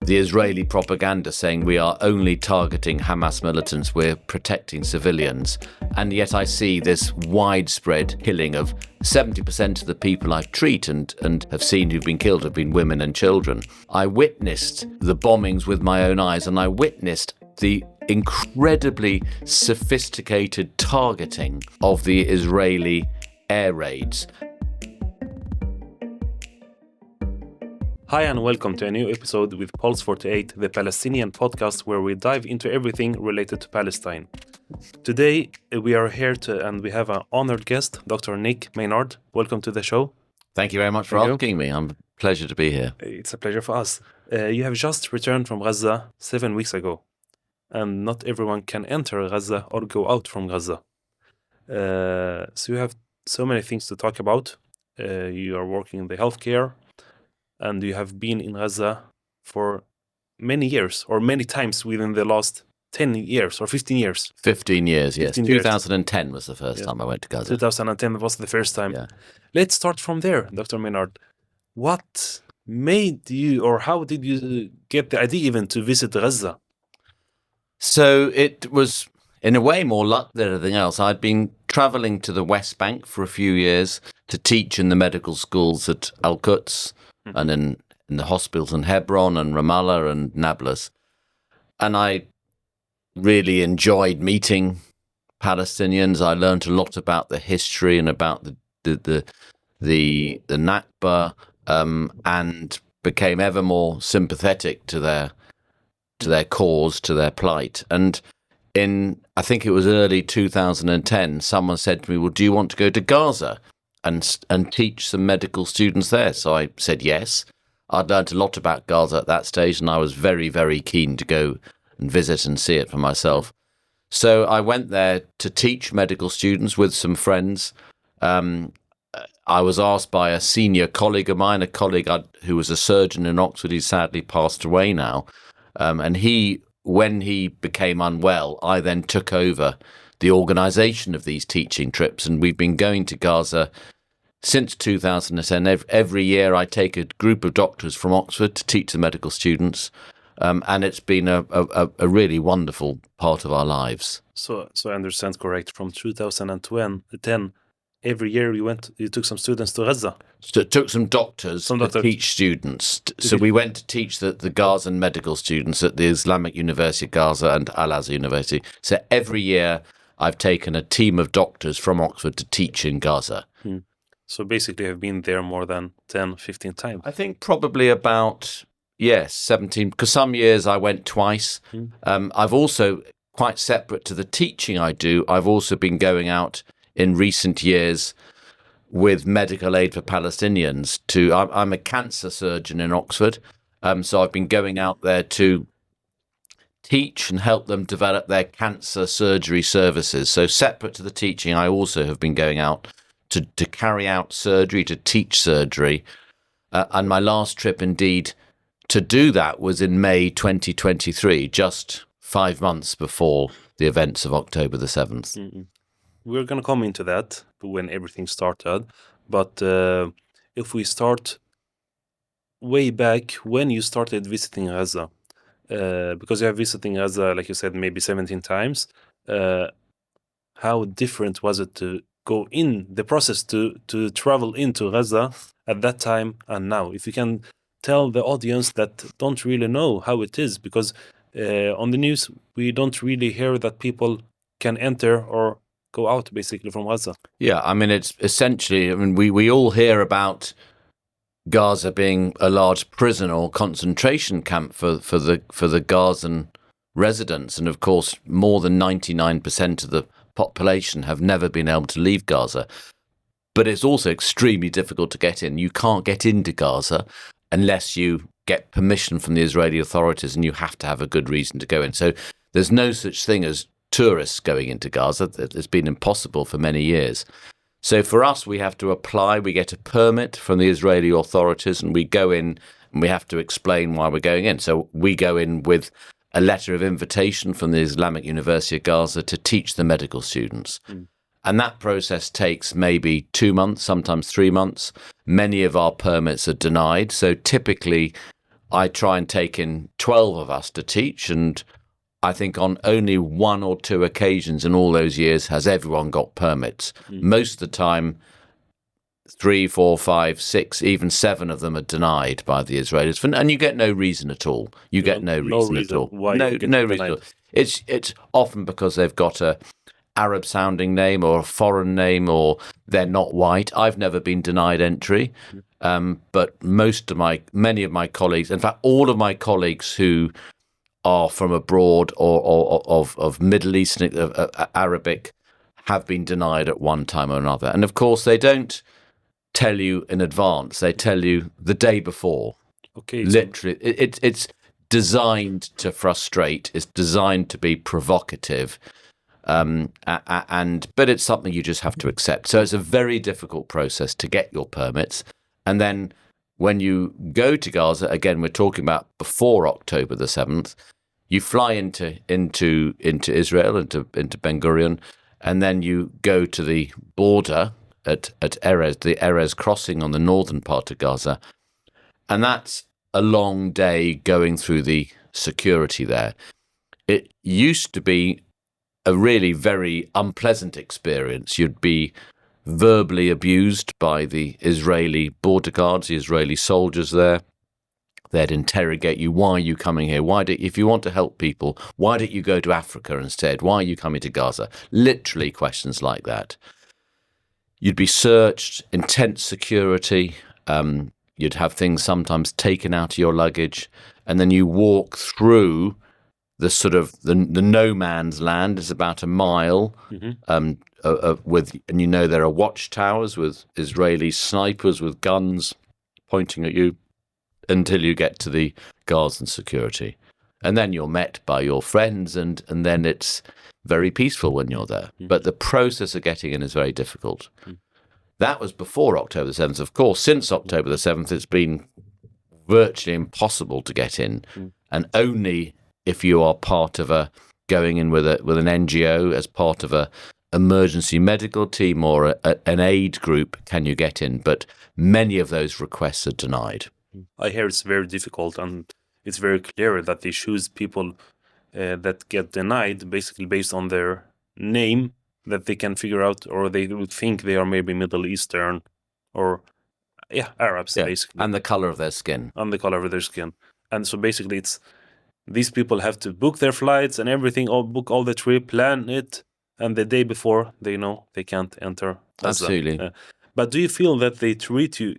the Israeli propaganda saying we are only targeting Hamas militants, we're protecting civilians. And yet I see this widespread killing of 70% of the people I treat and have seen who've been killed have been women and children. I witnessed the bombings with my own eyes, and I witnessed the incredibly sophisticated targeting of the Israeli air raids. Hi and welcome to a new episode with Pulse 48, the Palestinian podcast where we dive into everything related to Palestine. Today we are here and we have an honored guest, Dr. Nick Maynard. Welcome to the show. Thank you very much for asking me. I'm a pleasure to be here. It's a pleasure for us. You have just returned from Gaza 7 weeks ago, and not everyone can enter Gaza or go out from Gaza. So you have so many things to talk about. You are working in the healthcare, and you have been in Gaza for many years, or many times within the last 10 years or 15 years. 15 years, yes. 15 years. 2010 was the first time I went to Gaza. 2010 was the first time. Yeah. Let's start from there, Dr. Maynard. What made you, or how did you get the idea even to visit Gaza? So it was, in a way, more luck than anything else. I'd been traveling to the West Bank for a few years to teach in the medical schools at Al-Quds and in the hospitals in Hebron and Ramallah and Nablus. And I really enjoyed meeting Palestinians. I learned a lot about the history and about the Nakba, and became ever more sympathetic to their cause, to their plight. And I think it was early 2010, someone said to me, well, do you want to go to Gaza and teach some medical students there? So I said yes. I'd learned a lot about Gaza at that stage, and I was very, very keen to go and visit and see it for myself. So I went there to teach medical students with some friends. I was asked by a senior colleague of mine, who was a surgeon in Oxford. He's sadly passed away now. And when he became unwell, I then took over the organisation of these teaching trips. And we've been going to Gaza since 2010. Every year I take a group of doctors from Oxford to teach the medical students. And it's been a really wonderful part of our lives. So I understand correct. From 2010, every year you took some students to Gaza. So it took some doctors to teach students. So we went to teach the Gazan medical students at the Islamic University of Gaza and Al-Azhar University. So every year I've taken a team of doctors from Oxford to teach in Gaza. So basically I've been there more than 10, 15 times. I think probably about, 17, because some years I went twice. I've also, quite separate to the teaching I do, I've also been going out in recent years with medical aid for Palestinians. I'm a cancer surgeon in Oxford, so I've been going out there to teach and help them develop their cancer surgery services. So separate to the teaching, I also have been going out to carry out surgery, to teach surgery. And my last trip, indeed, to do that was in May 2023, just 5 months before the events of October the 7th. We're going to come into that when everything started. But if we start way back when you started visiting Gaza, because you have visiting Gaza, like you said, maybe 17 times, how different was it to go in the process to travel into Gaza at that time and now? If you can tell the audience that don't really know how it is, because on the news, we don't really hear that people can enter or go out basically from Gaza. Yeah, I mean, it's essentially, we all hear about Gaza being a large prison or concentration camp for the Gazan residents. And of course, more than 99% of the population have never been able to leave Gaza. But it's also extremely difficult to get in. You can't get into Gaza unless you get permission from the Israeli authorities, and you have to have a good reason to go in. So there's no such thing as tourists going into Gaza. It's been impossible for many years. So for us, we have to apply. We get a permit from the Israeli authorities, and we go in and we have to explain why we're going in. So we go in with a letter of invitation from the Islamic University of Gaza to teach the medical students. And that process takes maybe 2 months, sometimes 3 months. Many of our permits are denied. So typically I try and take in 12 of us to teach, and I think on only 1 or 2 occasions in all those years has everyone got permits. Most of the time, 3, 4, 5, 6, even 7 of them are denied by the Israelis, and you get no reason at all. You get no reason at all. Why No, you get no reason at denied. all. It's often because they've got a Arab-sounding name or a foreign name, or they're not white. I've never been denied entry, but many of my colleagues, in fact, all of my colleagues who are from abroad or of Middle Eastern, Arabic, have been denied at one time or another. And of course, they don't tell you in advance. They tell you the day before. Okay, Literally, it's designed to frustrate. It's designed to be provocative. But it's something you just have to accept. So it's a very difficult process to get your permits. And then when you go to Gaza, again, we're talking about before October the 7th, you fly into Israel, into Ben Gurion, and then you go to the border at Erez, the Erez crossing on the northern part of Gaza. And that's a long day going through the security there. It used to be a really very unpleasant experience. You'd be verbally abused by the Israeli border guards, the Israeli soldiers there. They'd interrogate you. Why are you coming here? If you want to help people, why don't you go to Africa instead? Why are you coming to Gaza? Literally questions like that. You'd be searched, intense security. You'd have things sometimes taken out of your luggage, and then you walk through the sort of the no man's land. Is about a mile, and there are watchtowers with Israeli snipers with guns pointing at you until you get to the Gazan security, and then you're met by your friends, and then it's very peaceful when you're there. But the process of getting in is very difficult. That was before October the 7th. Of course, since October the 7th, it's been virtually impossible to get in, and only if you are part of going in with an NGO as part of a emergency medical team or an aid group can you get in. But many of those requests are denied. I hear it's very difficult, and it's very clear that they choose people that get denied basically based on their name, that they can figure out, or they would think they are maybe Middle Eastern or Arabs, basically. And the color of their skin. And the color of their skin. And so basically it's these people have to book their flights and everything, book all the trip, plan it, and the day before they know they can't enter. Absolutely. But do you feel that they treat you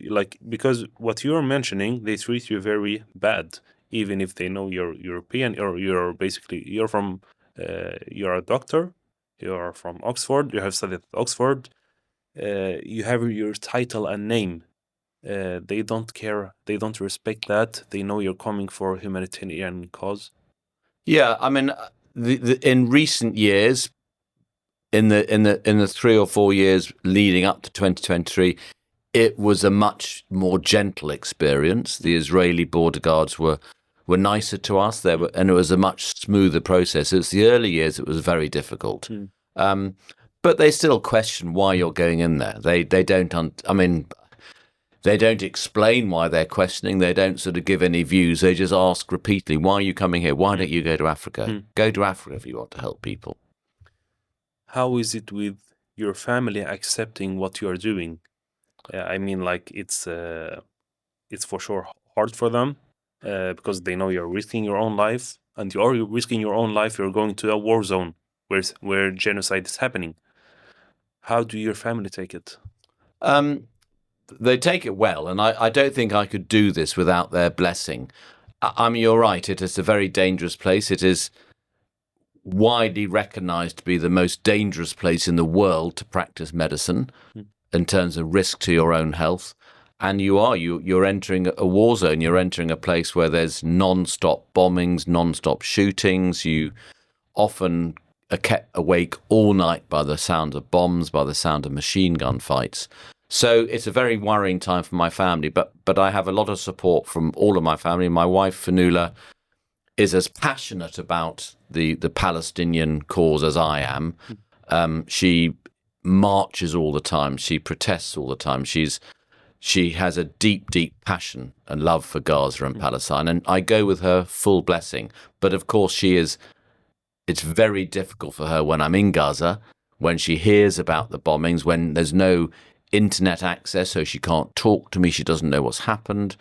because what you're mentioning, they treat you very bad, even if they know you're European, or you're a doctor, you're from Oxford, you have studied at Oxford, you have your title and name. They don't care, they don't respect that. They know you're coming for a humanitarian cause. Yeah, I mean, in recent years, in the 3 or 4 years leading up to 2023, it was a much more gentle experience. The Israeli border guards were nicer to us. And it was a much smoother process. It's the early years; it was very difficult. But they still question why you're going in there. They don't. They don't explain why they're questioning. They don't sort of give any views. They just ask repeatedly, why are you coming here? Why don't you go to Africa? Go to Africa if you want to help people. How is it with your family accepting what you are doing? It's for sure hard for them because they know you're risking your own life, and you're risking your own life. You're going to a war zone where genocide is happening. How do your family take it? They take it well, and I don't think I could do this without their blessing. I mean, you're right. It is a very dangerous place. It is widely recognized to be the most dangerous place in the world to practice medicine in terms of risk to your own health. And you're entering a war zone. You're entering a place where there's non-stop bombings, non-stop shootings. You often are kept awake all night by the sound of bombs, by the sound of machine gun fights. So it's a very worrying time for my family, but I have a lot of support from all of my family. My wife, Fanula, is as passionate about the Palestinian cause as I am. She marches all the time. She protests all the time. She's She has a deep, deep passion and love for Gaza and Palestine, and I go with her full blessing. But of course, it's very difficult for her when I'm in Gaza, when she hears about the bombings, when there's no internet access, so she can't talk to me, she doesn't know what's happened.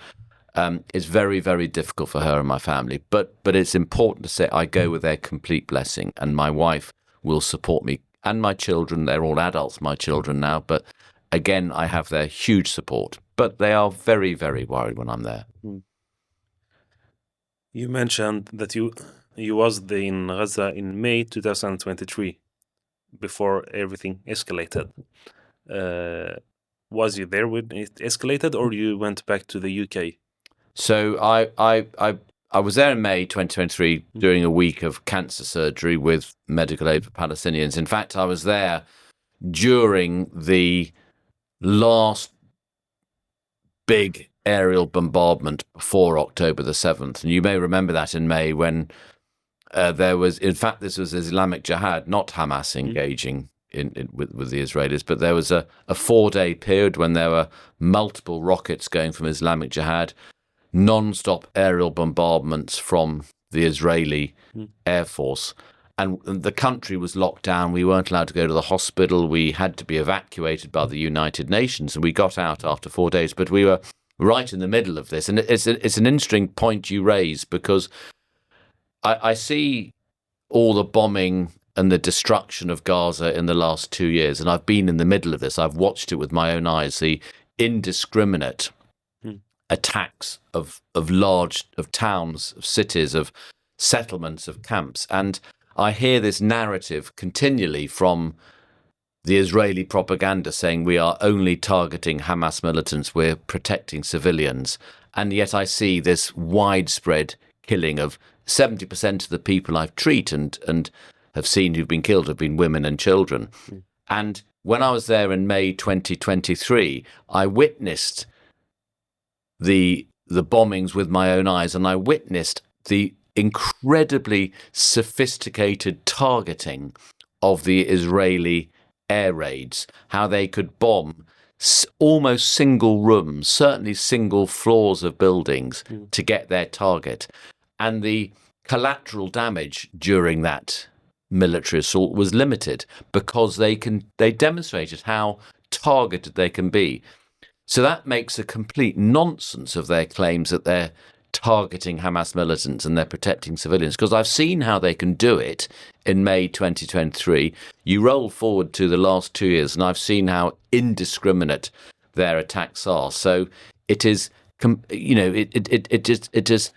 It's very, very difficult for her and my family. But it's important to say I go with their complete blessing, and my wife will support me and my children. They're all adults, my children now, but again, I have their huge support. But they are very, very worried when I'm there. You mentioned that you was in Gaza in May 2023, before everything escalated. Was you there when it escalated, or you went back to the UK? So I was there in May 2023 during a week of cancer surgery with medical aid for Palestinians. In fact, I was there during the last big aerial bombardment before October the 7th. And you may remember that in May when there was, in fact, this was Islamic Jihad, not Hamas engaging with the Israelis, but there was a 4-day period when there were multiple rockets going from Islamic Jihad, non-stop aerial bombardments from the Israeli Air Force. And the country was locked down. We weren't allowed to go to the hospital. We had to be evacuated by the United Nations, and we got out after 4 days. But we were right in the middle of this. And it's an interesting point you raise, because I see all the bombing and the destruction of Gaza in the last 2 years, and I've been in the middle of this. I've watched it with my own eyes, the indiscriminate attacks of towns, of cities, of settlements, of camps. And I hear this narrative continually from the Israeli propaganda saying we are only targeting Hamas militants, we're protecting civilians. And yet I see this widespread killing of 70% of the people I've treated and have seen who've been killed have been women and children. And when I was there in May 2023, I witnessed the bombings with my own eyes, and I witnessed the incredibly sophisticated targeting of the Israeli air raids, how they could bomb almost single rooms, certainly single floors of buildings to get their target. And the collateral damage during that military assault was limited because they demonstrated how targeted they can be. So that makes a complete nonsense of their claims that they're targeting Hamas militants and they're protecting civilians, because I've seen how they can do it in May 2023. You roll forward to the last 2 years and I've seen how indiscriminate their attacks are. So it is, it just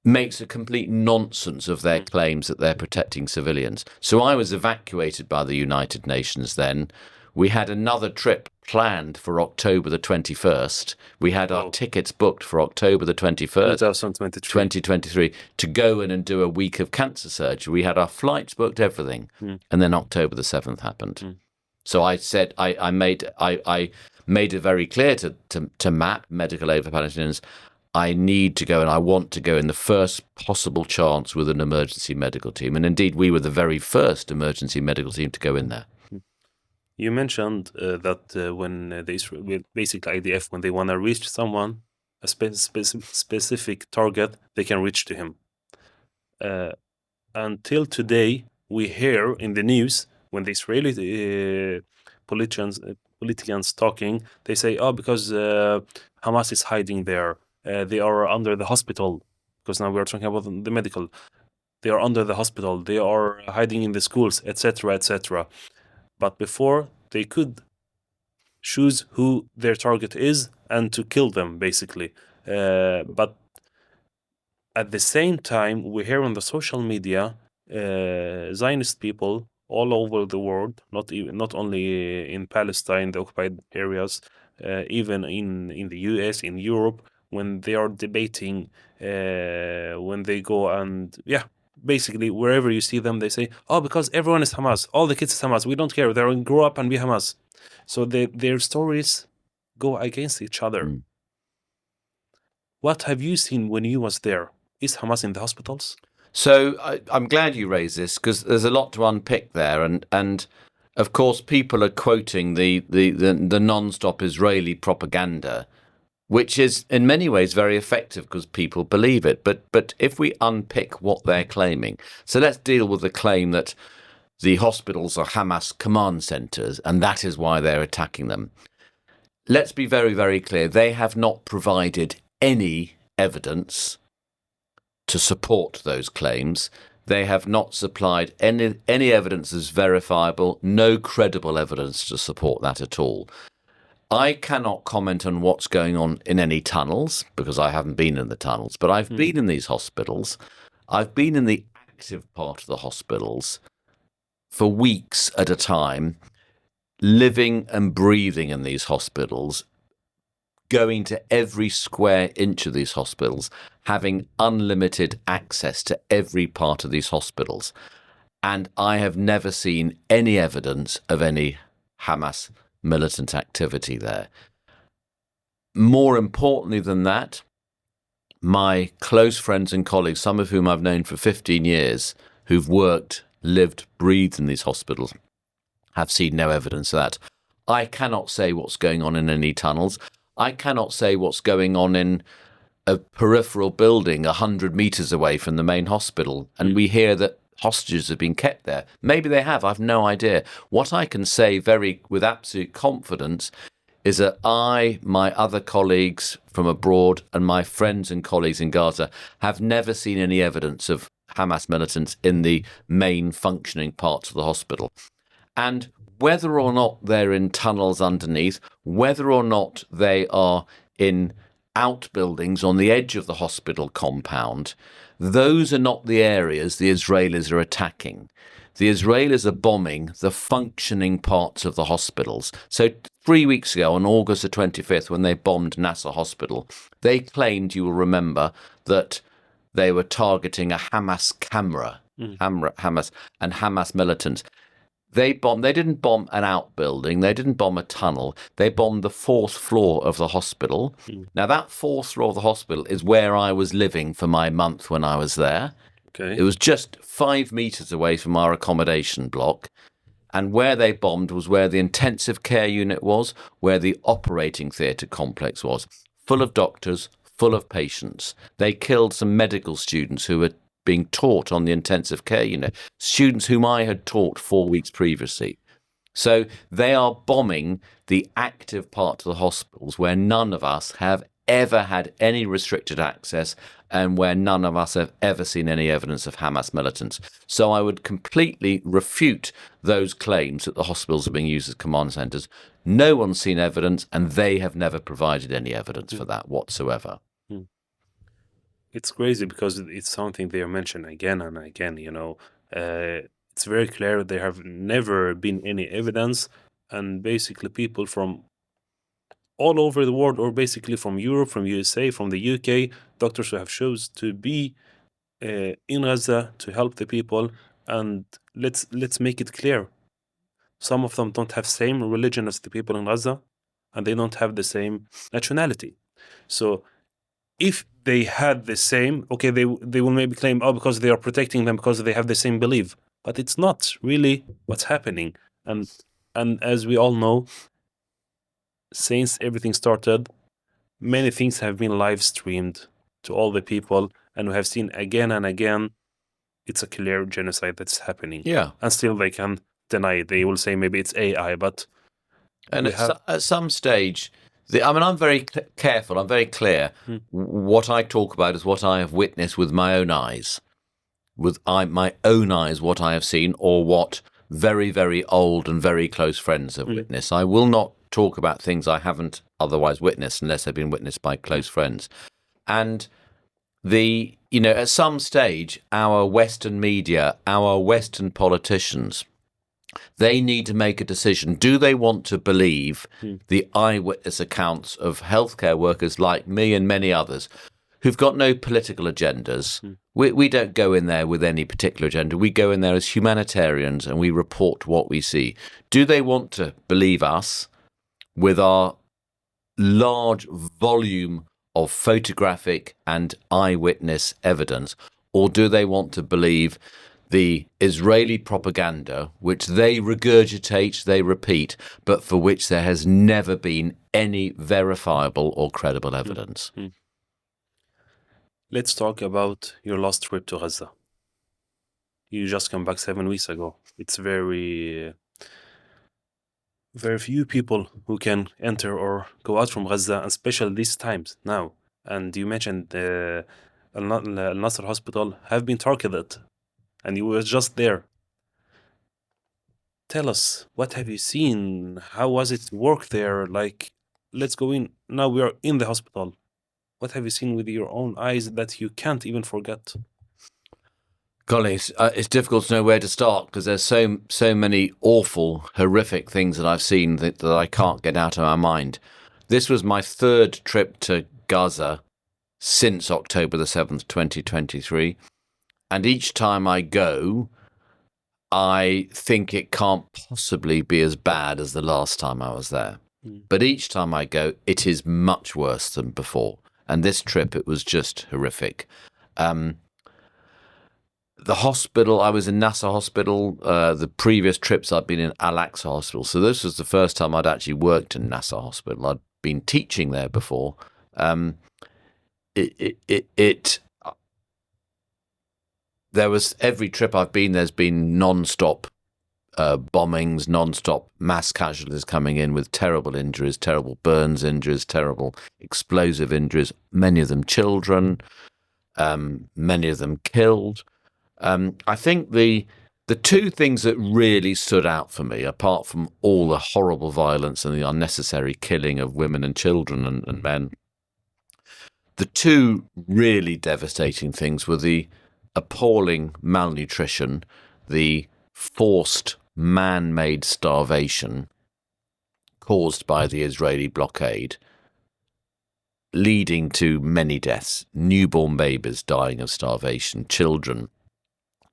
makes a complete nonsense of their claims that they're protecting civilians. So I was evacuated by the United Nations then. We had another trip planned for October the 21st. We had our tickets booked for October the 21st, 2023, to go in and do a week of cancer surgery. We had our flights booked, everything. And then October the 7th happened. So I said, I made it very clear to MAP, Medical Aid for Palestinians, I need to go and I want to go in the first possible chance with an emergency medical team. And indeed, we were the very first emergency medical team to go in there. You mentioned that when basically IDF, when they want to reach someone, a specific target, they can reach to him. Until today, we hear in the news when the Israeli politicians talking, they say, because Hamas is hiding there. They are under the hospital, because now we are talking about the medical. They are under the hospital. They are hiding in the schools, etc., etc. But before, they could choose who their target is and to kill them, basically. But at the same time, we hear on the social media, Zionist people all over the world, not only in Palestine, the occupied areas, even in the US, in Europe, when they are debating, when they go and, basically, wherever you see them, they say, because everyone is Hamas. All the kids is Hamas. We don't care. They're going to grow up and be Hamas. So their stories go against each other. What have you seen when you was there? Is Hamas in the hospitals? So I'm glad you raised this, because there's a lot to unpick there. And Of course, people are quoting the non-stop Israeli propaganda, which is in many ways very effective because people believe it. But if we unpick what they're claiming, so let's deal with the claim that the hospitals are Hamas command centres and that is why they're attacking them. Let's be very, very clear. They have not provided any evidence to support those claims. They have not supplied any evidence as verifiable, no credible evidence to support that at all. I cannot comment on what's going on in any tunnels because I haven't been in the tunnels, but I've been in these hospitals. I've been in the active part of the hospitals for weeks at a time, living and breathing in these hospitals, going to every square inch of these hospitals, having unlimited access to every part of these hospitals. And I have never seen any evidence of any Hamas militant activity there. More importantly than that, my close friends and colleagues, some of whom I've known for 15 years, who've worked, lived, breathed in these hospitals, have seen no evidence of that. I cannot say what's going on in any tunnels. I cannot say what's going on in a peripheral building 100 metres away from the main hospital. And we hear that hostages have been kept there. Maybe they have. I've no idea. What I can say with absolute confidence is that I, my other colleagues from abroad, and my friends and colleagues in Gaza have never seen any evidence of Hamas militants in the main functioning parts of the hospital. And whether or not they're in tunnels underneath, whether or not they are in outbuildings on the edge of the hospital compound, those are not the areas the Israelis are attacking. The Israelis are bombing the functioning parts of the hospitals. So 3 weeks ago, on August the 25th, when they bombed Nasser Hospital, they claimed, you will remember, that they were targeting a Hamas camera, Hamas and Hamas militants. They didn't bomb an outbuilding. They didn't bomb a tunnel. They bombed the 4th floor of the hospital. Now, that 4th floor of the hospital is where I was living for my month when I was there. Okay. It was just 5 meters away from our accommodation block. And where they bombed was where the intensive care unit was, where the operating theatre complex was, full of doctors, full of patients. They killed some medical students who were being taught on the intensive care unit, students whom I had taught 4 weeks previously. So they are bombing the active part of the hospitals where none of us have ever had any restricted access and where none of us have ever seen any evidence of Hamas militants. So I would completely refute those claims that the hospitals are being used as command centres. No one's seen evidence and they have never provided any evidence for that whatsoever. It's crazy because it's something they mention again and again, it's very clear there have never been any evidence, and basically people from all over the world, or basically from Europe, from USA, from the UK, doctors who have chose to be in Gaza to help the people. And let's make it clear, some of them don't have same religion as the people in Gaza, and they don't have the same nationality. So if they had the same, okay, they will maybe claim, because they are protecting them because they have the same belief, but it's not really what's happening. And as we all know, since everything started, many things have been live streamed to all the people, and we have seen again and again it's a clear genocide that's happening. Yeah. And still they can deny it. They will say maybe it's AI, but and at some stage, I'm very careful. I'm very clear. What I talk about is what I have witnessed with my own eyes. My own eyes, what I have seen, or what very, very old and very close friends have witnessed. I will not talk about things I haven't otherwise witnessed unless they've been witnessed by close friends. And at some stage, our Western media, our Western politicians, they need to make a decision. Do they want to believe the eyewitness accounts of healthcare workers like me and many others who've got no political agendas? We don't go in there with any particular agenda. We go in there as humanitarians and we report what we see. Do they want to believe us with our large volume of photographic and eyewitness evidence, or do they want to believe the Israeli propaganda, which they regurgitate, they repeat, but for which there has never been any verifiable or credible evidence. Let's talk about your last trip to Gaza. You just come back 7 weeks ago. It's very few people who can enter or go out from Gaza, especially these times now. And you mentioned Al-Nasr hospital have been targeted, and you were just there. Tell us, what have you seen? How was it to work there? Like, let's go in. Now we are in the hospital. What have you seen with your own eyes that you can't even forget? Golly, it's difficult to know where to start because there's so many awful, horrific things that I've seen that I can't get out of my mind. This was my third trip to Gaza since October the 7th, 2023. And each time I go, I think it can't possibly be as bad as the last time I was there. But each time I go, it is much worse than before. And this trip, it was just horrific. The hospital, I was in Nasser Hospital. The previous trips I'd been in Al-Aqsa Hospital. So this was the first time I'd actually worked in Nasser Hospital. I'd been teaching there before. There was every trip I've been, there's been non-stop bombings, non-stop mass casualties coming in with terrible injuries, terrible burns injuries, terrible explosive injuries, many of them children, many of them killed. I think the two things that really stood out for me, apart from all the horrible violence and the unnecessary killing of women and children and men, the two really devastating things were the appalling malnutrition, the forced man-made starvation caused by the Israeli blockade, leading to many deaths, newborn babies dying of starvation, children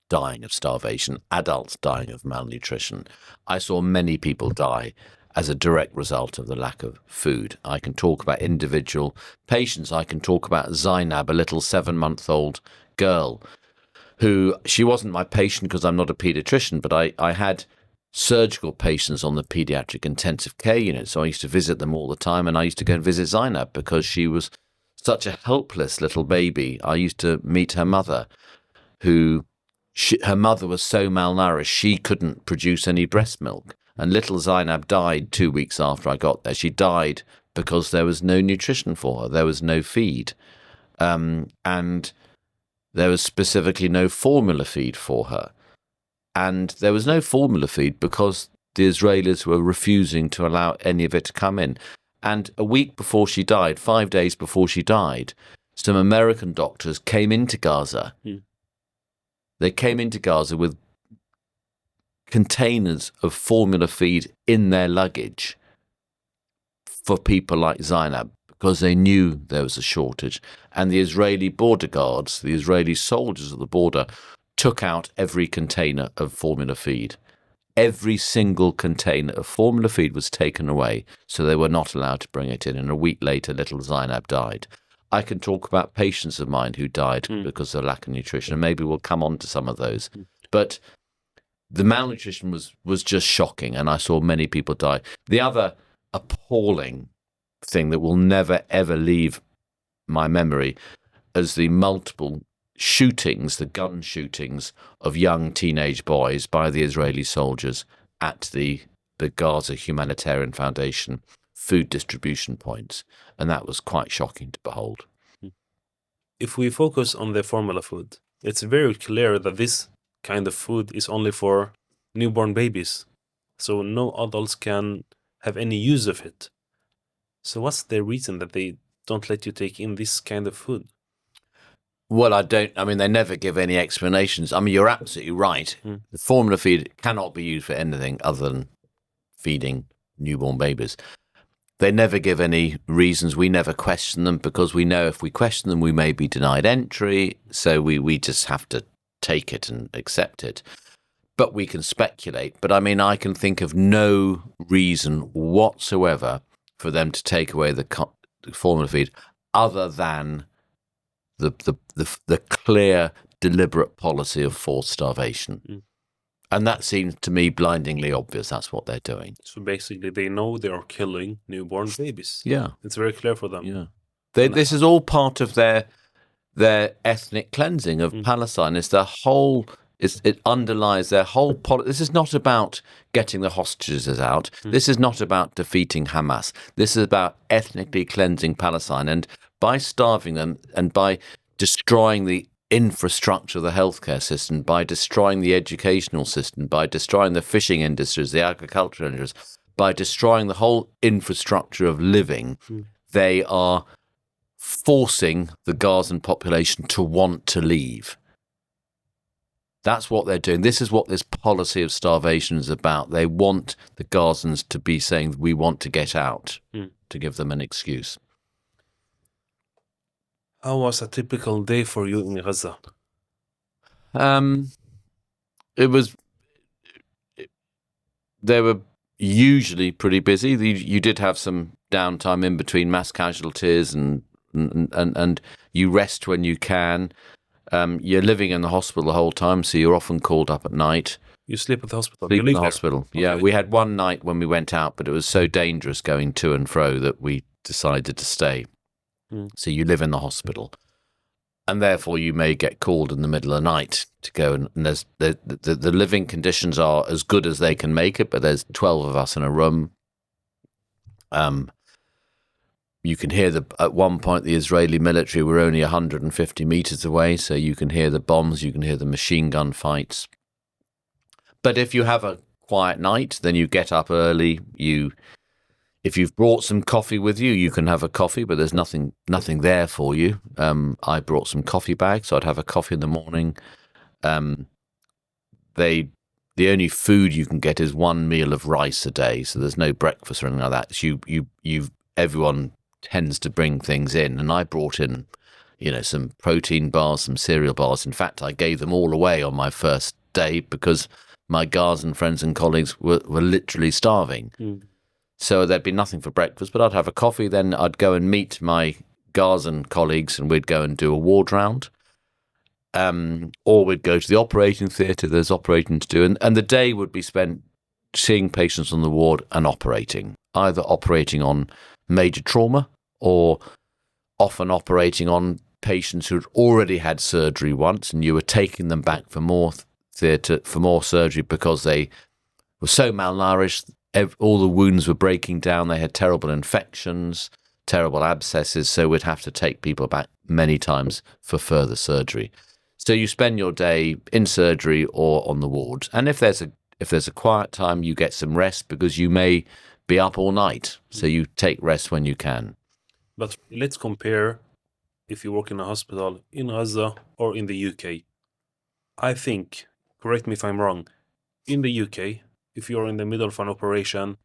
dying of starvation, adults dying of malnutrition. I saw many people die as a direct result of the lack of food. I can talk about individual patients. I can talk about Zainab, a little 7-month-old girl who, she wasn't my patient because I'm not a pediatrician, but I had surgical patients on the pediatric intensive care unit. So I used to visit them all the time, and I used to go and visit Zainab because she was such a helpless little baby. I used to meet her mother, her mother was so malnourished, she couldn't produce any breast milk. And little Zainab died 2 weeks after I got there. She died because there was no nutrition for her. There was no feed. And there was specifically no formula feed for her. And there was no formula feed because the Israelis were refusing to allow any of it to come in. And a week before she died, 5 days before she died, some American doctors came into Gaza. They came into Gaza with containers of formula feed in their luggage for people like Zainab, because they knew there was a shortage. And the Israeli border guards, the Israeli soldiers at the border, took out every container of formula feed. Every single container of formula feed was taken away, so they were not allowed to bring it in. And a week later, little Zainab died. I can talk about patients of mine who died because of lack of nutrition, and maybe we'll come on to some of those. But the malnutrition was just shocking, and I saw many people die. The other appalling thing that will never, ever leave my memory is the multiple shootings, the gun shootings of young teenage boys by the Israeli soldiers at the Gaza Humanitarian Foundation food distribution points. And that was quite shocking to behold. If we focus on the formula food, it's very clear that this kind of food is only for newborn babies. So no adults can have any use of it. So what's the reason that they don't let you take in this kind of food? Well, they never give any explanations. I mean, you're absolutely right. The formula feed cannot be used for anything other than feeding newborn babies. They never give any reasons. We never question them because we know if we question them, we may be denied entry. So we just have to take it and accept it. But we can speculate. But I mean, I can think of no reason whatsoever for them to take away the formula feed other than the clear deliberate policy of forced starvation. And that seems to me blindingly obvious. That's what they're doing. So basically, they know they are killing newborn babies. Yeah. It's very clear for them. Yeah. This is all part of their ethnic cleansing of Palestine. It's their whole... It underlies their whole policy. This is not about getting the hostages out. This is not about defeating Hamas. This is about ethnically cleansing Palestine. And by starving them and by destroying the infrastructure of the healthcare system, by destroying the educational system, by destroying the fishing industries, the agricultural industries, by destroying the whole infrastructure of living, they are forcing the Gazan population to want to leave. That's what they're doing. This is what this policy of starvation is about. They want the Gazans to be saying, we want to get out, to give them an excuse. How was a typical day for you in Gaza? They were usually pretty busy. You did have some downtime in between mass casualties and you rest when you can. You're living in the hospital the whole time, so you're often called up at night. You sleep at the hospital? Sleep in the hospital, yeah. We had one night when we went out, but it was so dangerous going to and fro that we decided to stay. So you live in the hospital. And therefore you may get called in the middle of the night to go. And there's the living conditions are as good as they can make it, but there's 12 of us in a room. You can hear at one point the Israeli military were only 150 meters away, so you can hear the bombs, you can hear the machine gun fights. But if you have a quiet night, then you get up early. If you've brought some coffee with you, you can have a coffee, but there's nothing there for you. I brought some coffee bags, so I'd have a coffee in the morning. The only food you can get is one meal of rice a day, so there's no breakfast or anything like that. So everyone tends to bring things in, and I brought in, some protein bars, some cereal bars. In fact, I gave them all away on my first day because my Gazan friends and colleagues were literally starving. So there'd be nothing for breakfast, but I'd have a coffee. Then I'd go and meet my Gazan colleagues, and we'd go and do a ward round. Or we'd go to the operating theatre. There's operating to do, and the day would be spent seeing patients on the ward and operating, either operating on major trauma or often operating on patients who'd already had surgery once, and you were taking them back for more theatre, for more surgery because they were so malnourished. All the wounds were breaking down. They had terrible infections, terrible abscesses, so we'd have to take people back many times for further surgery. So you spend your day in surgery or on the wards. And if there's a quiet time, you get some rest because you may be up all night. So you take rest when you can. But let's compare if you work in a hospital in Gaza or in the UK. I think, correct me if I'm wrong, in the UK, if you're in the middle of an operation,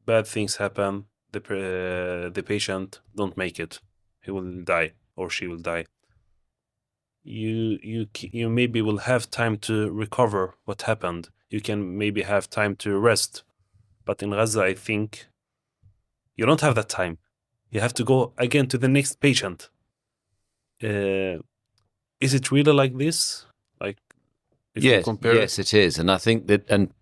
bad things happen, the patient don't make it. He will die or she will die. You maybe will have time to recover what happened. You can maybe have time to rest. But in Gaza, I think you don't have that time. You have to go again to the next patient. Is it really like this? Like, if you compare yes, it is. And I think that, and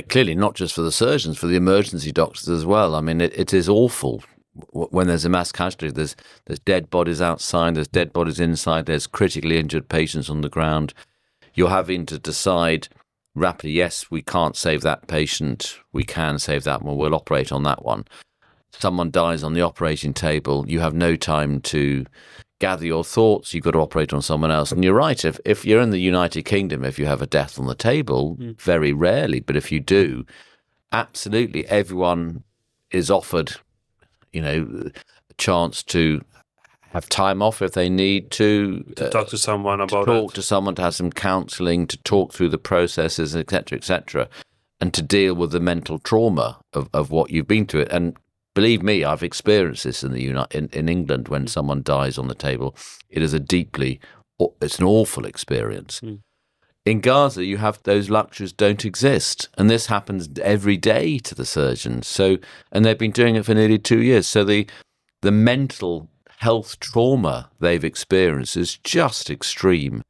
clearly not just for the surgeons, for the emergency doctors as well. I mean, it is awful when there's a mass casualty. There's dead bodies outside, there's dead bodies inside, there's critically injured patients on the ground. You're having to decide rapidly, yes, we can't save that patient, we can save that one, we'll operate on that one. Someone dies on the operating table, you have no time to gather your thoughts, you've got to operate on someone else. And you're right, if you're in the United Kingdom, if you have a death on the table, very rarely, but if you do, absolutely everyone is offered, a chance to have time off if they need to talk to someone about talk to someone, to have some counselling, to talk through the processes, etc., and to deal with the mental trauma of what you've been through. And believe me, I've experienced this in England when someone dies on the table. It is it's an awful experience. In Gaza, you have those luxuries don't exist, and this happens every day to the surgeons. And they've been doing it for nearly 2 years. So the mental health trauma they've experienced is just extreme.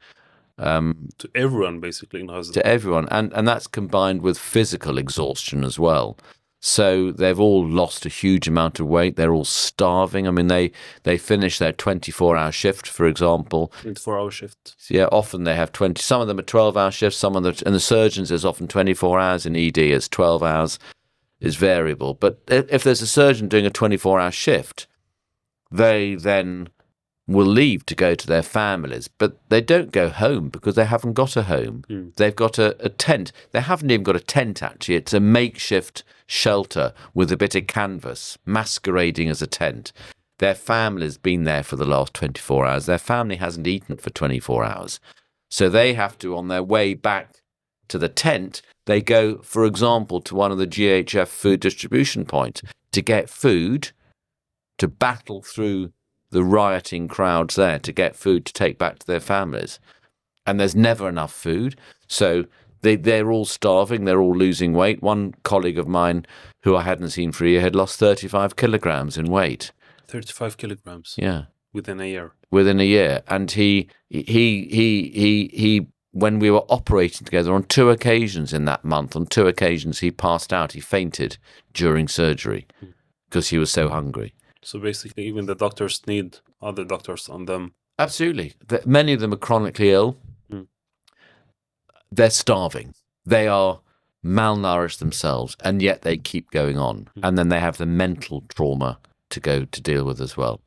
To everyone, basically, in Gaza. To everyone, and that's combined with physical exhaustion as well. So they've all lost a huge amount of weight. They're all starving. I mean, they finish their 24-hour shift, for example. 24-hour shift. Yeah, often they have 20. Some of them are 12-hour shifts. Some of them, and the surgeons, is often 24 hours. In ED, it's 12 hours. Is variable. But if there's a surgeon doing a 24-hour shift, they then will leave to go to their families, but they don't go home because they haven't got a home. They've got a tent. They haven't even got a tent, actually. It's a makeshift shelter with a bit of canvas masquerading as a tent. Their family's been there for the last 24 hours. Their family hasn't eaten for 24 hours. So they have to, on their way back to the tent, they go, for example, to one of the GHF food distribution points to get food, to battle through the rioting crowds there to get food to take back to their families. And there's never enough food. So they're all starving. They're all losing weight. One colleague of mine who I hadn't seen for a year had lost 35 kilograms in weight. 35 kilograms? Yeah. Within a year? Within a year. And he when we were operating together on 2 occasions in that month, on 2 occasions he passed out. He fainted during surgery because he was so hungry. So basically, even the doctors need other doctors on them. Absolutely. Many of them are chronically ill. They're starving. They are malnourished themselves, and yet they keep going on. And then they have the mental trauma to go to deal with as well.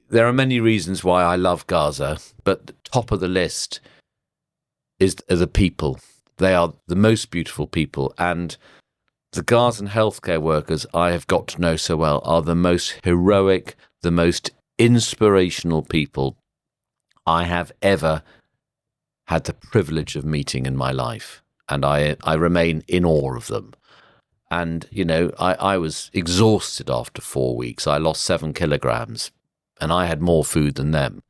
There are many reasons why I love Gaza, but the top of the list are the people. They are the most beautiful people, and the Gazan healthcare workers I have got to know so well are the most heroic, the most inspirational people I have ever had the privilege of meeting in my life. And I remain in awe of them. And, you know, I was exhausted after 4 weeks. I lost 7 kilograms and I had more food than them.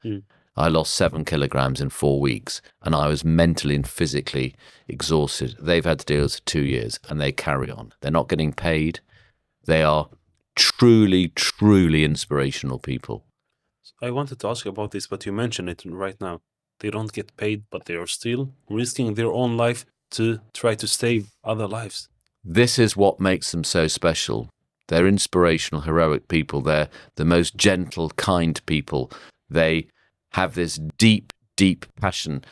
I lost 7 kilograms in 4 weeks and I was mentally and physically exhausted. They've had to deal with it 2 years and they carry on. They're not getting paid. They are truly, truly inspirational people. I wanted to ask you about this, but you mentioned it right now. They don't get paid, but they are still risking their own life to try to save other lives. This is what makes them so special. They're inspirational, heroic people. They're the most gentle, kind people. They have this deep, deep passion.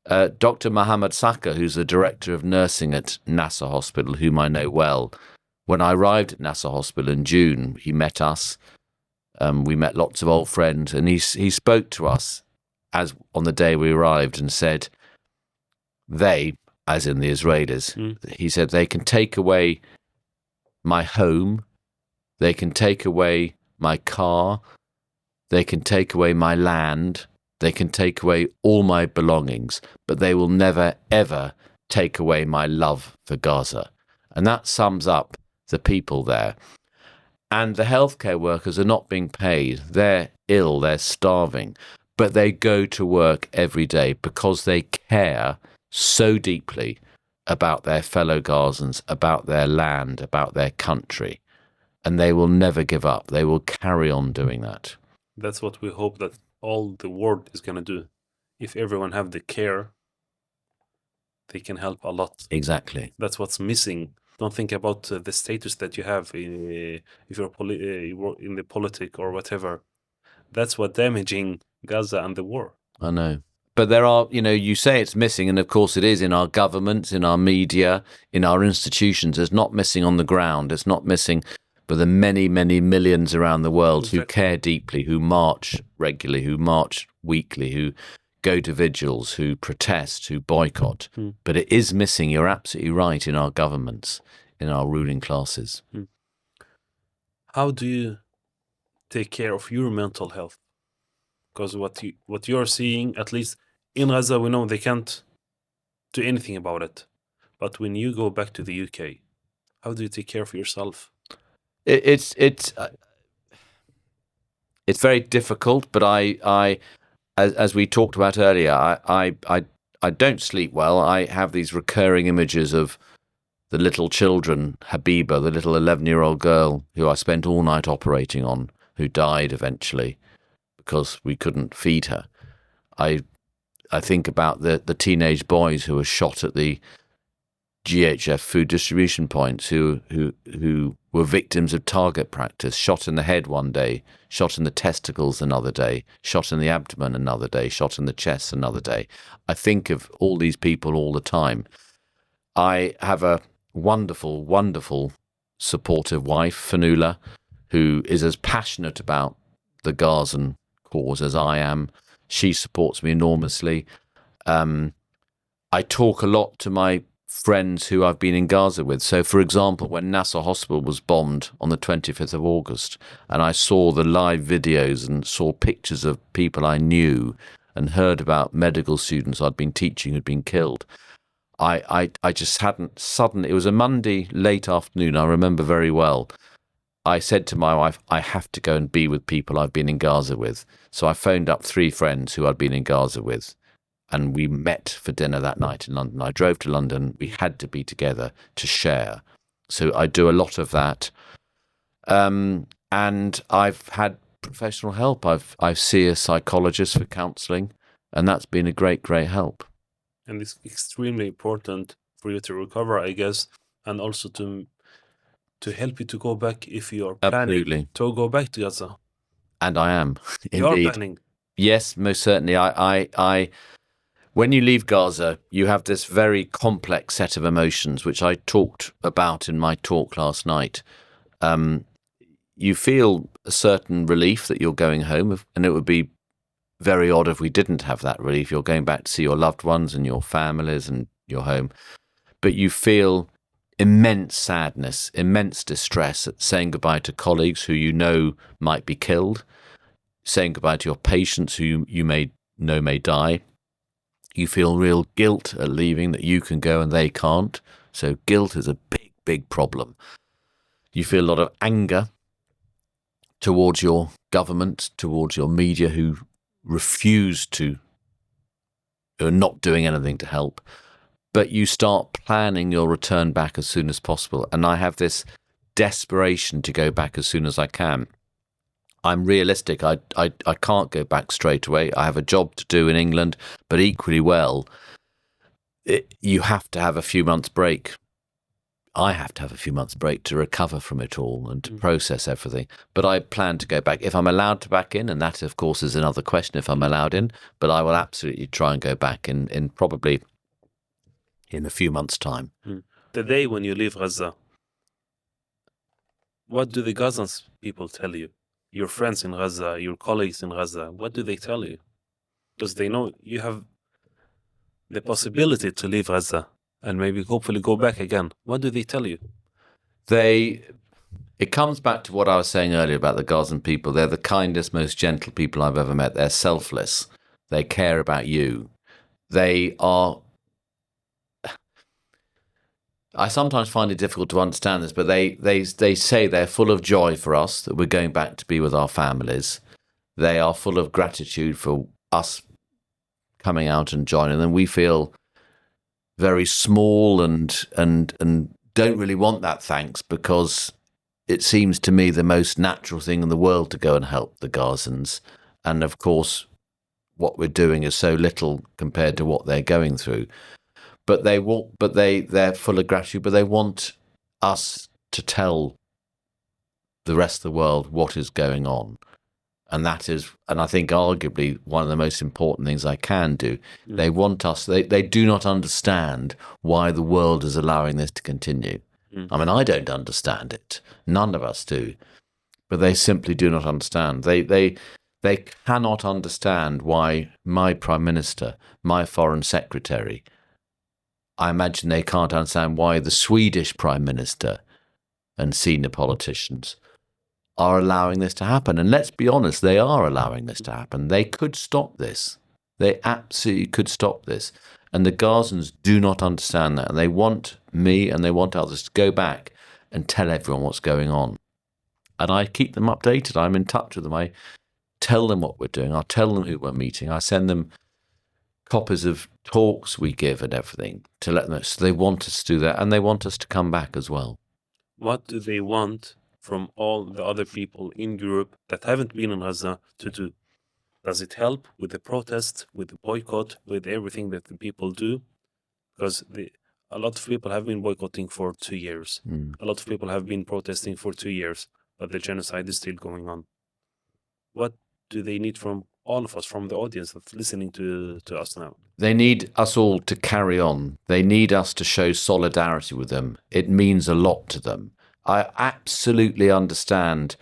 Dr. Mohammed Saka, who's the director of nursing at Nasser Hospital, whom I know well, when I arrived at Nasser Hospital in June, he met us. We met lots of old friends, and he spoke to us as on the day we arrived and said, they, as in the Israelis, he said, they can take away my home, they can take away my car, they can take away my land, they can take away all my belongings, but they will never, ever take away my love for Gaza. And that sums up the people there. And the healthcare workers are not being paid. They're ill, they're starving, but they go to work every day because they care so deeply about their fellow Gazans, about their land, about their country. And they will never give up. They will carry on doing that. That's what we hope that all the world is going to do. If everyone have the care, they can help a lot. Exactly. That's what's missing. Don't think about the status that you have if you're in the politic or whatever. That's what damaging Gaza and the war. I know. But there are, you know, you say it's missing, and of course it is in our governments, in our media, in our institutions. It's not missing on the ground. It's not missing, but the many, many millions around the world who care deeply, who march regularly, who march weekly, who go to vigils, who protest, who boycott. But it is missing, you're absolutely right, in our governments, in our ruling classes. How do you take care of your mental health? Because what you're seeing, at least in Gaza, we know they can't do anything about it. But when you go back to the UK, how do you take care of yourself? It's very difficult, but I as we talked about earlier, I don't sleep well. I have these recurring images of the little children, Habiba, the little 11-year-old girl who I spent all night operating on, who died eventually because we couldn't feed her. I think about the teenage boys who were shot at the GHF food distribution points, who were victims of target practice, shot in the head one day, shot in the testicles another day, shot in the abdomen another day, shot in the chest another day. I think of all these people all the time. I have a wonderful, wonderful, supportive wife, Fanula, who is as passionate about the Gazan cause as I am. She supports me enormously. I talk a lot to my friends who I've been in Gaza with. So, for example, when Nasser Hospital was bombed on the 25th of August, and I saw the live videos and saw pictures of people I knew and heard about medical students I'd been teaching who'd been killed, I just hadn't suddenly, it was a Monday late afternoon, I remember very well. I said to my wife, I have to go and be with people I've been in Gaza with. So I phoned up 3 friends who I'd been in Gaza with, and we met for dinner that night in London. I drove to London. We had to be together to share. So I do a lot of that. And I've had professional help. I see a psychologist for counselling, and that's been a great, great help. And it's extremely important for you to recover, I guess, and also to help you to go back if you are planning Absolutely. to go back to Gaza. And I am, You are indeed. planning. Yes, most certainly. I when you leave Gaza, you have this very complex set of emotions, which I talked about in my talk last night. You feel a certain relief that you're going home, and it would be very odd if we didn't have that relief. You're going back to see your loved ones and your families and your home. But you feel immense sadness, immense distress at saying goodbye to colleagues who you know might be killed, saying goodbye to your patients who you may know may die. You feel real guilt at leaving, that you can go and they can't. So guilt is a big, big problem. You feel a lot of anger towards your government, towards your media who refuse to, who are not doing anything to help. But you start planning your return back as soon as possible. And I have this desperation to go back as soon as I can. I'm realistic. I can't go back straight away. I have a job to do in England, but equally well, you have to have a few months break. I have to have a few months break to recover from it all and to process everything. But I plan to go back if I'm allowed to back in, and that, of course, is another question if I'm allowed in. But I will absolutely try and go back in probably in a few months' time. The day when you leave Gaza, what do the Gazan people tell you? Your friends in Gaza, your colleagues in Gaza, what do they tell you? Because they know you have the possibility to leave Gaza and maybe hopefully go back again. What do they tell you? It comes back to what I was saying earlier about the Gazan people. They're the kindest, most gentle people I've ever met. They're selfless. They care about you. They are... I sometimes find it difficult to understand this, but they say they're full of joy for us that we're going back to be with our families. They are full of gratitude for us coming out and joining them. We feel very small and don't really want that thanks, because it seems to me the most natural thing in the world to go and help the Gazans. And of course, what we're doing is so little compared to what they're going through. But they're full of gratitude, but they want us to tell the rest of the world what is going on. And that is, and I think arguably one of the most important things I can do. They want us, they do not understand why the world is allowing this to continue. I mean, I don't understand it. None of us do. But they simply do not understand. They cannot understand why my Prime Minister, my Foreign Secretary, I imagine they can't understand why the Swedish Prime Minister and senior politicians are allowing this to happen. And let's be honest, they are allowing this to happen. They could stop this. They absolutely could stop this. And the Gazans do not understand that. And they want me and they want others to go back and tell everyone what's going on. And I keep them updated. I'm in touch with them. I tell them what we're doing. I tell them who we're meeting. I send them copies of talks we give and everything to let them know. So they want us to do that, and they want us to come back as well. What do they want from all the other people in Europe that haven't been in Gaza to do? Does it help with the protest, with the boycott, with everything that the people do? Because a lot of people have been boycotting for 2 years. A lot of people have been protesting for 2 years, but the genocide is still going on. What do they need from all of us, from the audience that's listening to us now? They need us all to carry on. They need us to show solidarity with them. It means a lot to them. I absolutely understand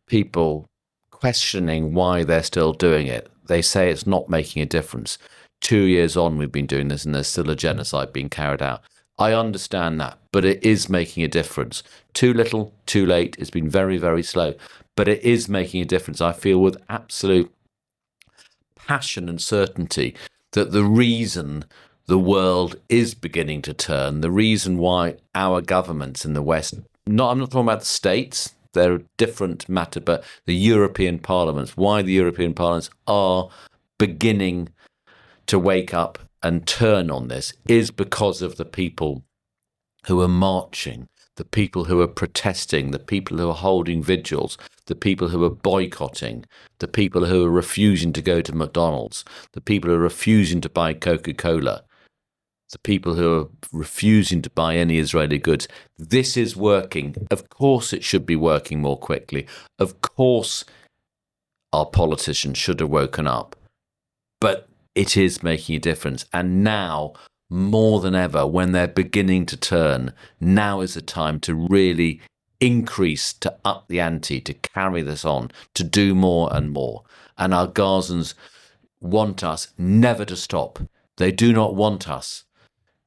people questioning why they're still doing it. They say it's not making a difference. 2 years on, we've been doing this and there's still a genocide being carried out. I understand that, but it is making a difference. Too little, too late. It's been very, very slow, but it is making a difference. I feel with absolute passion and certainty that the reason the world is beginning to turn, the reason why our governments in the West, I'm not talking about the states, they're a different matter, but the European parliaments, why the European parliaments are beginning to wake up and turn on this is because of the people who are marching, the people who are protesting, the people who are holding vigils, the people who are boycotting, the people who are refusing to go to McDonald's, the people who are refusing to buy Coca-Cola, the people who are refusing to buy any Israeli goods. This is working. Of course it should be working more quickly. Of course our politicians should have woken up. But it is making a difference. And now, more than ever, when they're beginning to turn, now is the time to really increase, to up the ante, to carry this on, to do more and more. And our Gazans want us never to stop. They do not want us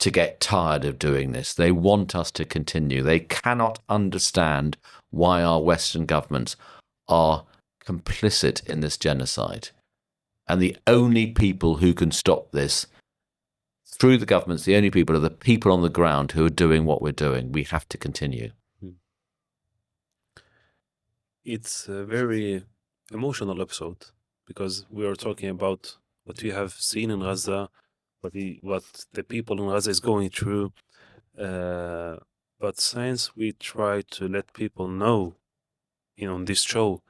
to get tired of doing this. They want us to continue. They cannot understand why our Western governments are complicit in this genocide. And the only people who can stop this through the governments, the only people are the people on the ground who are doing what we're doing. We have to continue. It's a very emotional episode because we are talking about what we have seen in Gaza, what the people in Gaza is going through. But since we try to let people know, on this show,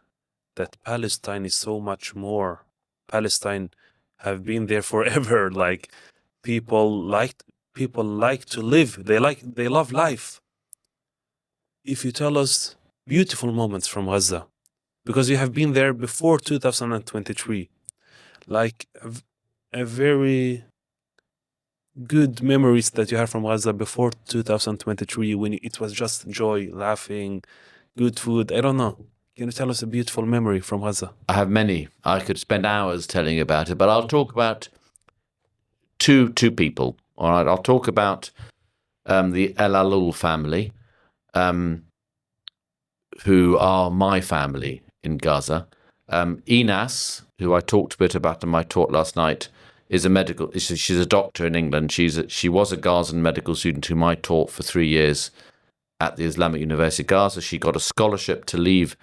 that Palestine is so much more. Palestine have been there forever. Like people like to live. They love life. If you tell us beautiful moments from Gaza, because you have been there before 2023, like a very good memories that you have from Gaza before 2023, when it was just joy, laughing, good food. I don't know. Can you tell us a beautiful memory from Gaza? I have many. I could spend hours telling you about it, but I'll talk about two people. All right, I'll talk about the El Alul family, who are my family in Gaza. Inas, who I talked a bit about in my talk last night, she's a doctor in England. She was a Gazan medical student whom I taught for 3 years at the Islamic University of Gaza. She got a scholarship to leave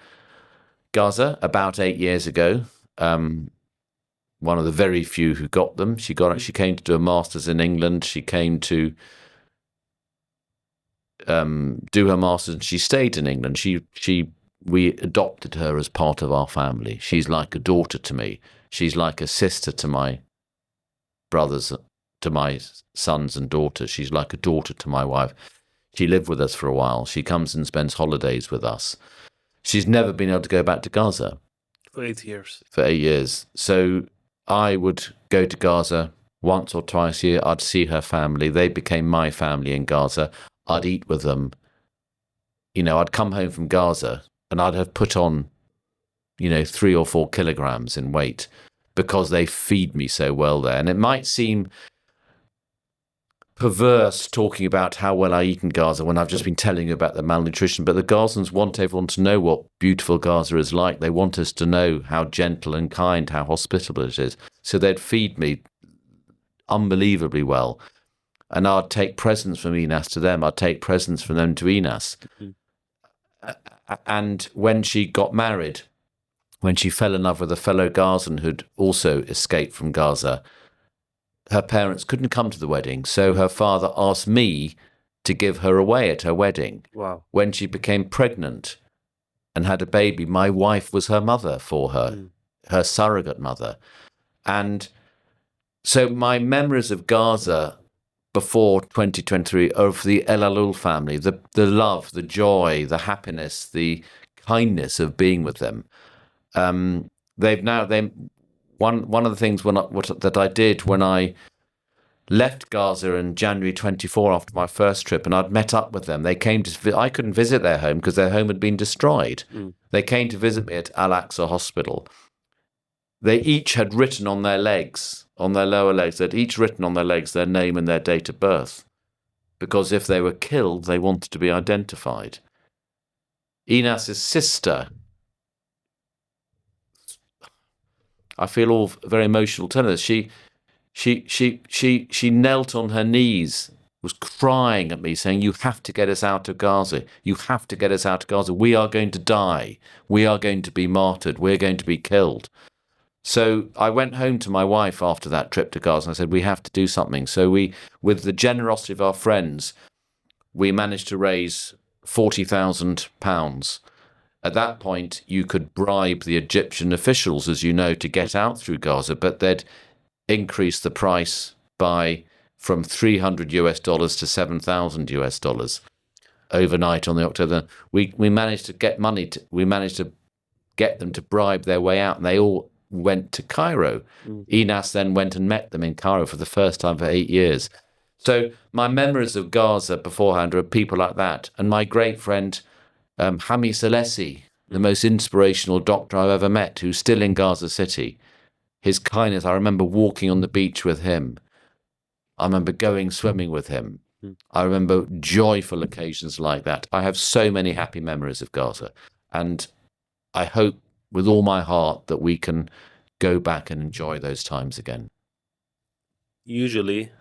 Gaza about 8 years ago. One of the very few who got them. She came to do a master's in England. She came to do her master's, and she stayed in England. We adopted her as part of our family. She's like a daughter to me. She's like a sister to my brothers, to my sons and daughters. She's like a daughter to my wife. She lived with us for a while. She comes and spends holidays with us. She's never been able to go back to Gaza. For 8 years. For 8 years. So I would go to Gaza once or twice a year. I'd see her family. They became my family in Gaza. I'd eat with them. I'd come home from Gaza and I'd have put on, 3 or 4 kilograms in weight because they feed me so well there. And it might seem perverse talking about how well I eat in Gaza when I've just been telling you about the malnutrition, but the Gazans want everyone to know what beautiful Gaza is like. They want us to know how gentle and kind, how hospitable it is. So they'd feed me unbelievably well. And I'd take presents from Inas to them. I'd take presents from them to Inas. And when she got married, when she fell in love with a fellow Gazan who'd also escaped from Gaza, her parents couldn't come to the wedding, so her father asked me to give her away at her wedding. Wow. When she became pregnant and had a baby, my wife was her mother for her, her surrogate mother. And so my memories of Gaza before 2023 are of the El Alul family, the love, the joy, the happiness, the kindness of being with them. One of the things that I did when I left Gaza in January 24 after my first trip, and I'd met up with them. They came to. I couldn't visit their home because their home had been destroyed. They came to visit me at Al-Aqsa Hospital. They each had written on their legs, on their lower legs, they'd each written on their legs their name and their date of birth, because if they were killed, they wanted to be identified. Inas's sister, I feel all very emotional telling this. She knelt on her knees, was crying at me, saying, "You have to get us out of Gaza. You have to get us out of Gaza. We are going to die. We are going to be martyred. We're going to be killed." So I went home to my wife after that trip to Gaza and I said, we have to do something. So we, with the generosity of our friends, we managed to raise £40,000. At that point, you could bribe the Egyptian officials, as you know, to get out through Gaza, but they'd increase the price from $300 to $7,000 overnight on the October. We managed to get we managed to get them to bribe their way out, and they all went to Cairo. Inas then went and met them in Cairo for the first time for 8 years. So my memories of Gaza beforehand are of people like that. And my great friend, Hami Salesi, the most inspirational doctor I've ever met, who's still in Gaza City. His kindness, I remember walking on the beach with him. I remember going swimming with him. I remember joyful occasions like that. I have so many happy memories of Gaza. And I hope with all my heart that we can go back and enjoy those times again. Usually,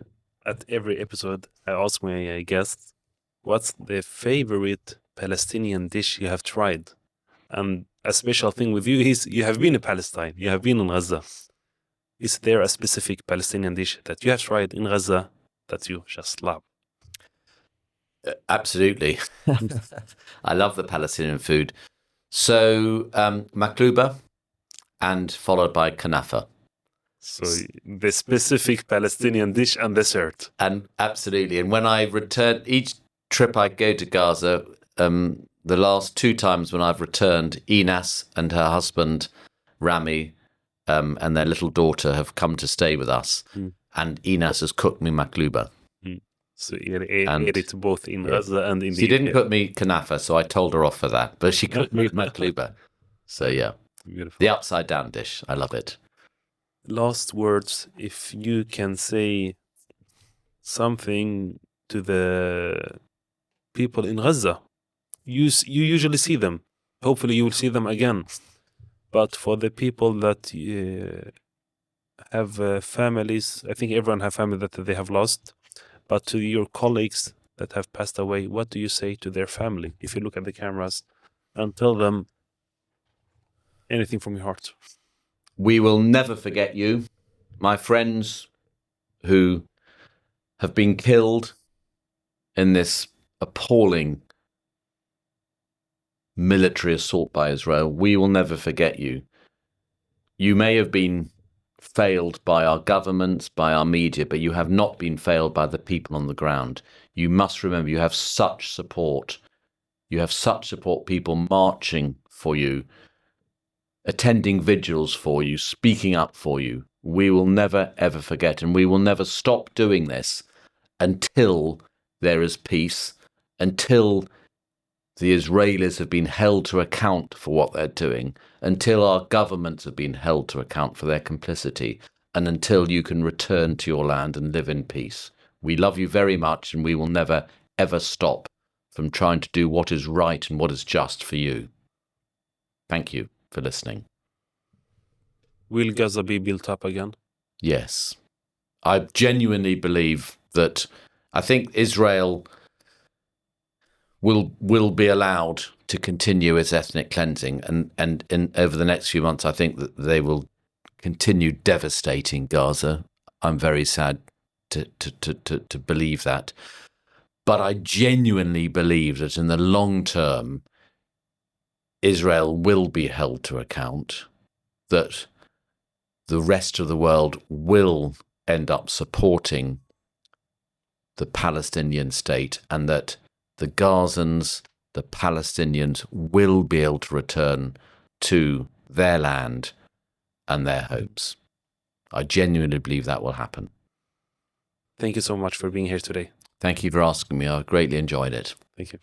at every episode, I ask my guests, what's the favorite Palestinian dish you have tried? And a special thing with you is you have been in Palestine, you have been in Gaza. Is there a specific Palestinian dish that you have tried in Gaza that you just love? Absolutely. I love the Palestinian food. So makluba, and followed by kanafa. So the specific Palestinian dish and dessert. And absolutely. And when I return, each trip I go to Gaza, the last 2 times when I've returned, Inas and her husband, Rami, and their little daughter have come to stay with us. And Inas has cooked me makluba. So you ate it both in Gaza and in the She didn't cook me kanafa, so I told her off for that. But she cooked me makluba. So yeah, beautiful. The upside down dish. I love it. Last words, if you can say something to the people in Gaza. You usually see them. Hopefully you will see them again. But for the people that have families, I think everyone have family that they have lost. But to your colleagues that have passed away, what do you say to their family? If you look at the cameras and tell them anything from your heart. We will never forget you, my friends who have been killed in this appalling military assault by Israel. We will never forget you. You may have been failed by our governments, by our media, but you have not been failed by the people on the ground. You must remember you have such support. You have such support, people marching for you, attending vigils for you, speaking up for you. We will never, ever forget, and we will never stop doing this until there is peace, until the Israelis have been held to account for what they're doing, until our governments have been held to account for their complicity, and until you can return to your land and live in peace. We love you very much, and we will never, ever stop from trying to do what is right and what is just for you. Thank you for listening. Will Gaza be built up again? Yes. I genuinely believe that I think Israel will be allowed to continue its ethnic cleansing, and over the next few months, I think that they will continue devastating Gaza. I'm very sad to believe that. But I genuinely believe that in the long term, Israel will be held to account, that the rest of the world will end up supporting the Palestinian state, and that the Gazans, the Palestinians, will be able to return to their land and their homes. I genuinely believe that will happen. Thank you so much for being here today. Thank you for asking me. I greatly enjoyed it. Thank you.